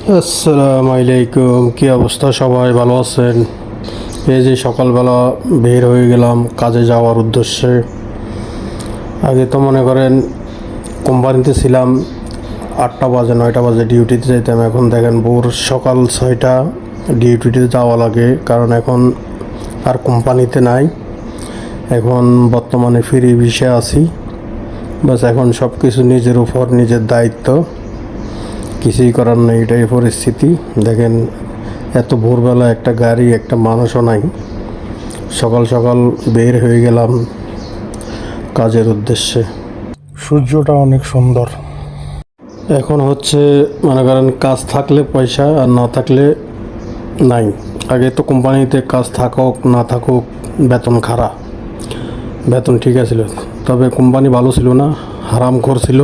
আসসালামু আলাইকুম, কি অবস্থা? সবাই ভালো আছেন? এই যে সকালবেলা বের হয়ে গেলাম কাজে যাওয়ার উদ্দেশ্যে। আগে তো মনে করেন কোম্পানিতে ছিলাম, 8টা বাজে 9টা বাজে ডিউটিতে যেতাম। এখন দেখেন ভোর সকাল 6টা ডিউটিতে যাওয়া লাগে, কারণ এখন আর কোম্পানিতে নাই। এখন বর্তমানে ফ্রি ভিসায় আছি। বাস এখন সব কিছু নিজের উপর, নিজের দায়িত্ব, কিছুই করার নেই। এটাই পরিস্থিতি। দেখেন এত ভোরবেলা একটা গাড়ি, একটা মানুষও নাই। সকাল সকাল বের হয়ে গেলাম কাজের উদ্দেশ্যে। সূর্যটা অনেক সুন্দর। এখন হচ্ছে মনে করেন কাজ থাকলে পয়সা, আর না থাকলে নাই। আগে তো কোম্পানিতে কাজ থাকুক না থাকুক বেতন খারাপ, বেতন ঠিক আছিল, তবে কোম্পানি ভালো ছিল না, হারাম করছিল,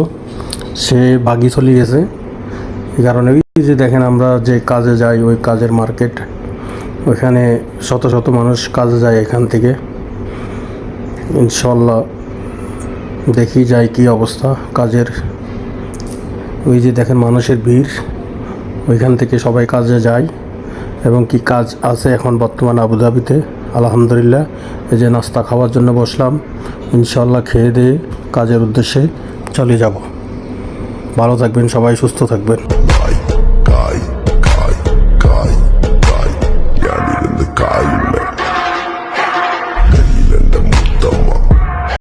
সে বাগি চলে গেছে। এই কারণে যে দেখেন আমরা যে কাজে যাই, ওই কাজের মার্কেট, ওইখানে শত শত মানুষ কাজে যায় এখান থেকে। ইনশাল্লাহ দেখি যাই কি অবস্থা কাজের। ওই যে দেখেন মানুষের ভিড়, ওইখান থেকে সবাই কাজে যায়। এবং কি কাজ আছে এখন বর্তমানে আবুধাবিতে, আলহামদুলিল্লাহ। এই যে নাস্তা খাওয়ার জন্য বসলাম, ইনশাল্লাহ খেয়ে দিয়ে কাজের উদ্দেশ্যে চলে যাব। ভালো থাকবেন সবাই, সুস্থ থাকবেন।